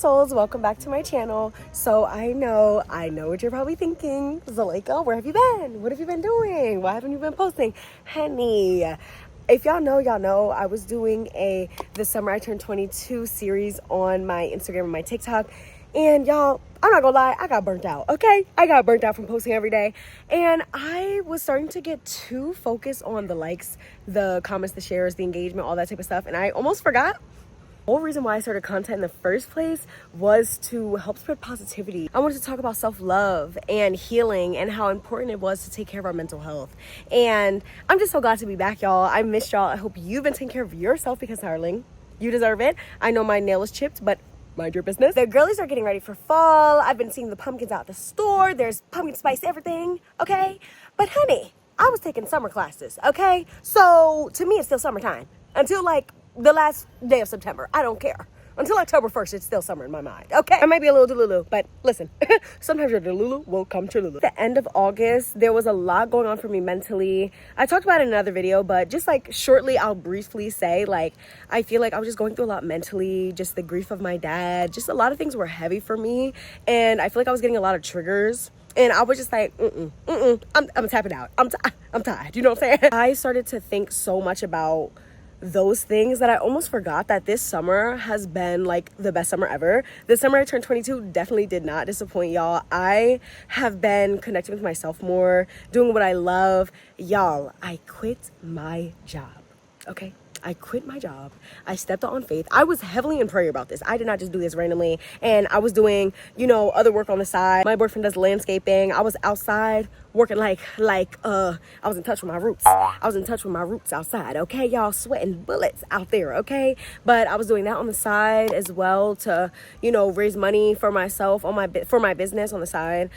souls, welcome back to my channel. So I know what you're probably thinking. Zuleika, where have you been? What have you been doing? Why haven't you been posting? Honey, if y'all know, I was doing the Summer I Turned 22 series on my Instagram and my TikTok. And y'all, I'm not gonna lie, I got burnt out, okay? I got burnt out from posting every day. And I was starting to get too focused on the likes, the comments, the shares, the engagement, all that type of stuff. And I almost forgot. The whole reason why I started content in the first place was to help spread positivity. I wanted to talk about self-love and healing and how important it was to take care of our mental health. And I'm just so glad to be back, y'all. I missed y'all. I hope you've been taking care of yourself because, darling, you deserve it. I know my nail is chipped, but mind your business. The girlies are getting ready for fall. I've been seeing the pumpkins out at the store. There's pumpkin spice everything, okay? But honey, I was taking summer classes, okay? So to me, it's still summertime until like the last day of September. I don't care. Until October 1st, it's still summer in my mind, okay? I might be a little delulu, but listen, sometimes your delulu will come true. At the end of August, there was a lot going on for me mentally. I talked about it in another video, but just like shortly, I'll briefly say, like, I feel like I was just going through a lot mentally, just the grief of my dad, just a lot of things were heavy for me, and I feel like I was getting a lot of triggers. And I was just like, I'm tapping out. I'm tired, you know what I'm saying? I started to think so much about those things that I almost forgot that this summer has been like the best summer ever. This summer I turned 22 definitely did not disappoint, y'all. I have been connecting with myself more, doing what I love. Y'all, I quit my job, okay? I quit my job. I stepped out on faith. I was heavily in prayer about this. I did not just do this randomly. And I was doing, other work on the side. My boyfriend does landscaping. I was outside working I was in touch with my roots. I was in touch with my roots outside, okay? Y'all, sweating bullets out there, okay? But I was doing that on the side as well to, raise money for myself for my business on the side.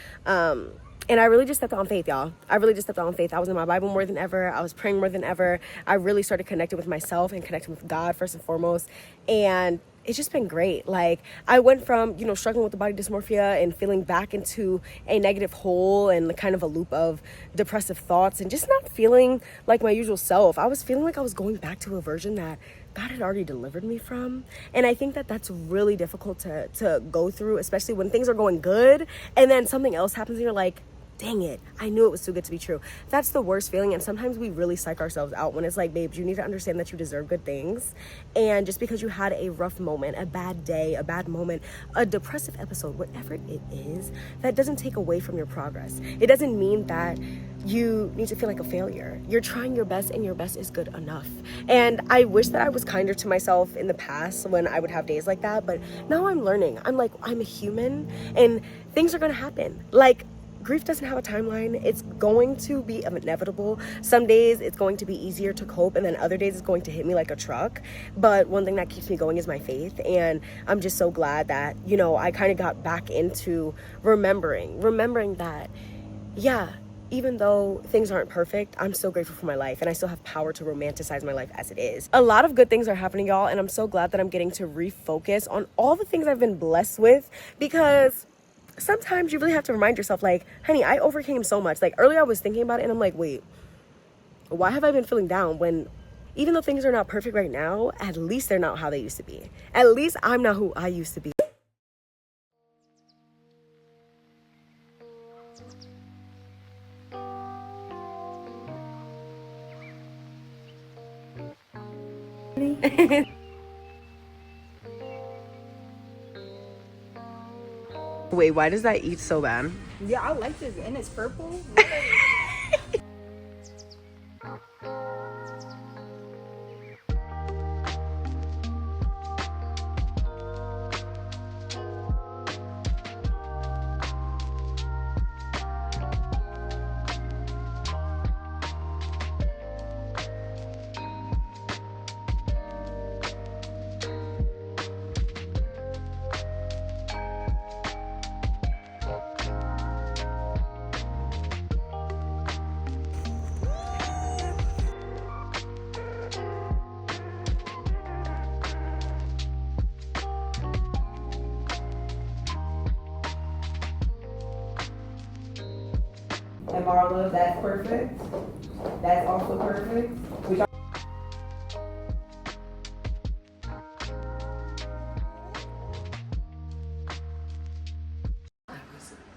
And I really just stepped out on faith, y'all. I really just stepped out on faith. I was in my Bible more than ever. I was praying more than ever. I really started connecting with myself and connecting with God first and foremost. And it's just been great. Like, I went from, struggling with the body dysmorphia and feeling back into a negative hole and kind of a loop of depressive thoughts and just not feeling like my usual self. I was feeling like I was going back to a version that God had already delivered me from. And I think that that's really difficult to go through, especially when things are going good and then something else happens and you're like, dang it, I knew it was too good to be true. That's the worst feeling. And sometimes we really psych ourselves out when it's like, babes, you need to understand that you deserve good things. And just because you had a rough moment, a bad day, a bad moment, a depressive episode, whatever it is, that doesn't take away from your progress. It doesn't mean that you need to feel like a failure. You're trying your best and your best is good enough. And I wish that I was kinder to myself in the past when I would have days like that. But now I'm learning. I'm a human and things are going to happen. Like, grief doesn't have a timeline. It's going to be inevitable. Some days it's going to be easier to cope, and then other days it's going to hit me like a truck. But one thing that keeps me going is my faith, and I'm just so glad that, I kind of got back into remembering that, yeah, even though things aren't perfect, I'm so grateful for my life, and I still have power to romanticize my life as it is. A lot of good things are happening, y'all, and I'm so glad that I'm getting to refocus on all the things I've been blessed with, because sometimes you really have to remind yourself, like, honey, I overcame so much. Like, earlier I was thinking about it and I'm like, wait, why have I been feeling down when even though things are not perfect right now, at least they're not how they used to be. At least I'm not who I used to be. Wait, why does that eat so bad? Yeah, I like this, and it's purple. And Marla, that's perfect. That's also perfect.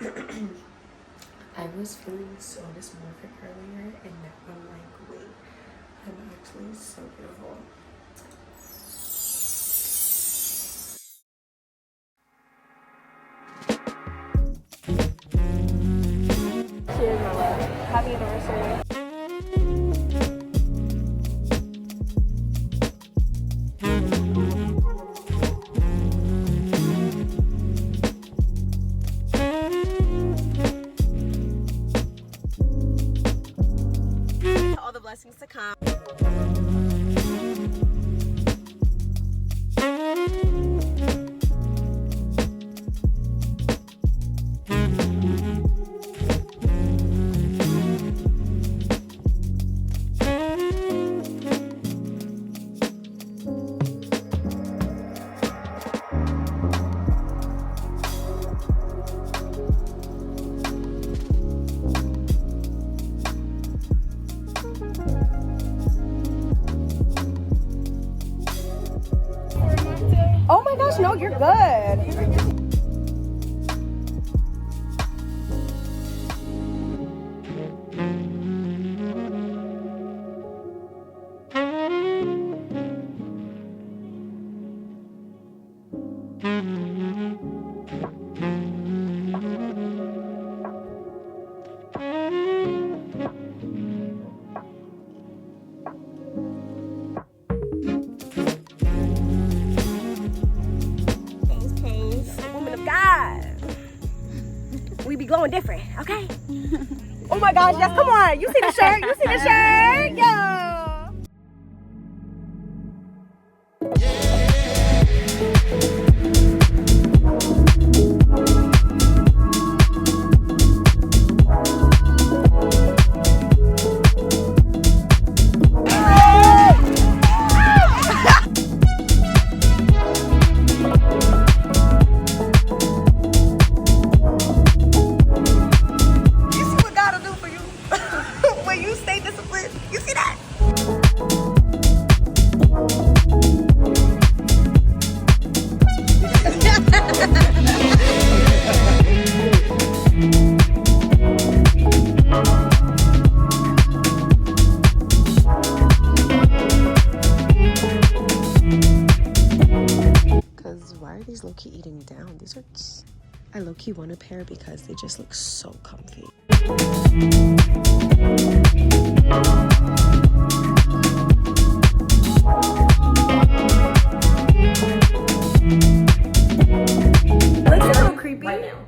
I was feeling so dysmorphic earlier, and now I'm like, wait, I'm actually so beautiful. Cheers, my love. Happy anniversary. All the blessings to come. Oh my gosh, no, you're good. Woman of God. We be glowing different, okay? Oh my gosh, yes, come on. You see the shirt? You see the shirt? Yo. Why are these low-key eating down? These are I low-key want a pair because they just look so comfy. Looks a little creepy right now.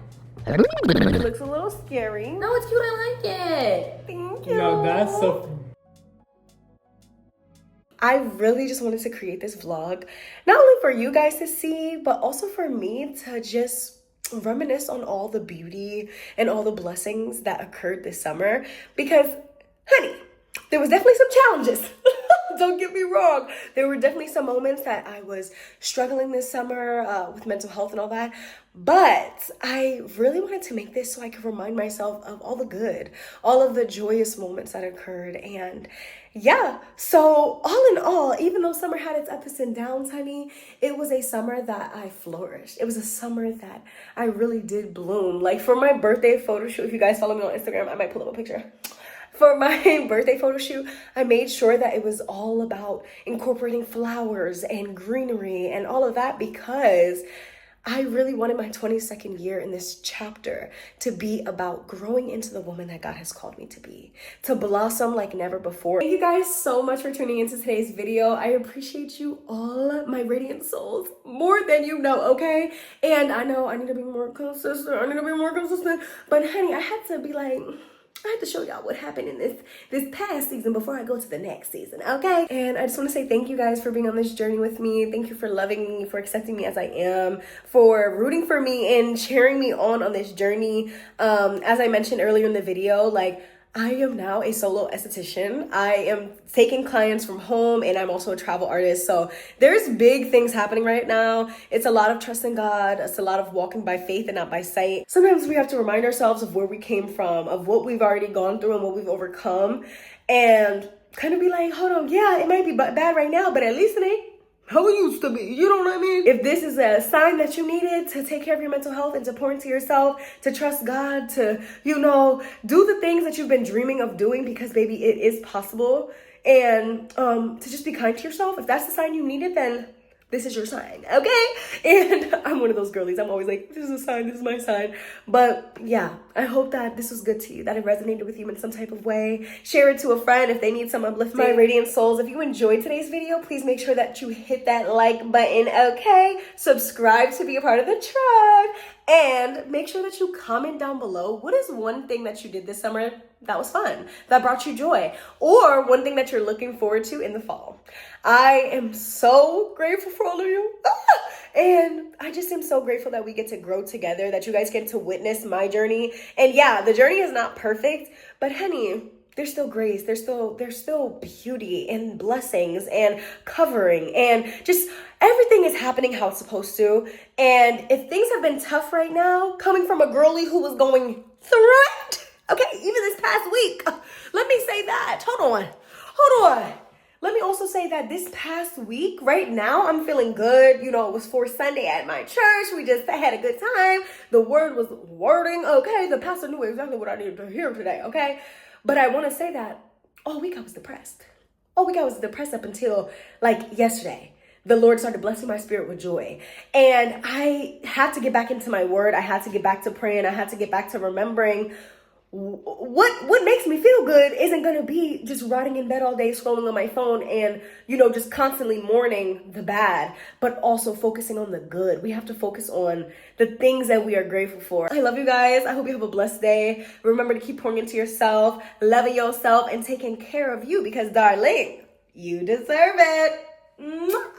It looks a little scary. No, it's cute. I like it. Thank you. No, that's so. I really just wanted to create this vlog, not only for you guys to see, but also for me to just reminisce on all the beauty and all the blessings that occurred this summer. Because, honey, there was definitely some challenges. Don't get me wrong. There were definitely some moments that I was struggling this summer with mental health and all that. But I really wanted to make this so I could remind myself of all the good, all of the joyous moments that occurred. And yeah, so all in all, even though summer had its ups and downs, honey, it was a summer that I flourished. It was a summer that I really did bloom. Like for my birthday photo shoot, if you guys follow me on Instagram, I might pull up a picture. For my birthday photo shoot, I made sure that it was all about incorporating flowers and greenery and all of that because I really wanted my 22nd year in this chapter to be about growing into the woman that God has called me to be, to blossom like never before. Thank you guys so much for tuning into today's video. I appreciate you all, my radiant souls, more than you know, okay? And I know I need to be more consistent. But honey, I had to be like, I had to show y'all what happened in this past season before I go to the next season, okay? And I just want to say thank you guys for being on this journey with me. Thank you for loving me, for accepting me as I am, for rooting for me and cheering me on this journey. As I mentioned earlier in the video, like, I am now a solo esthetician. I am taking clients from home and I'm also a travel artist. So there's big things happening right now. It's a lot of trust in God. It's a lot of walking by faith and not by sight. Sometimes we have to remind ourselves of where we came from, of what we've already gone through and what we've overcome, and kind of be like, hold on, yeah, it might be bad right now, but at least it ain't. how it used to be. You know what I mean? If this is a sign that you needed to take care of your mental health and to pour into yourself, to trust God, to, do the things that you've been dreaming of doing, because baby, it is possible. And to just be kind to yourself. If that's the sign you needed, then this is your sign, okay? And I'm one of those girlies. I'm always like, this is a sign, this is my sign. But yeah, I hope that this was good to you, that it resonated with you in some type of way. Share it to a friend if they need some uplifting. My radiant souls, if you enjoyed today's video, please make sure that you hit that like button, okay? Subscribe to be a part of the tribe. And make sure that you comment down below, what is one thing that you did this summer that was fun, that brought you joy, or one thing that you're looking forward to in the fall. I am so grateful for all of you. And I just am so grateful that we get to grow together, that you guys get to witness my journey. And yeah, the journey is not perfect, but honey, there's still grace, there's still beauty and blessings and covering, and just everything is happening how it's supposed to. And if things have been tough right now, coming from a girly who was going through it, okay, even this past week, let me say that. Hold on. Let me also say that this past week, right now, I'm feeling good. It was for Sunday at my church. We just had a good time. The word was wording, okay? The pastor knew exactly what I needed to hear today, okay? But I want to say that all week I was depressed. All week I was depressed up until yesterday. The Lord started blessing my spirit with joy. And I had to get back into my word. I had to get back to praying. I had to get back to remembering what makes me feel good isn't going to be just rotting in bed all day scrolling on my phone and, just constantly mourning the bad, but also focusing on the good. We have to focus on the things that we are grateful for. I love you guys. I hope you have a blessed day. Remember to keep pouring into yourself, loving yourself, and taking care of you because, darling, you deserve it. Mwah.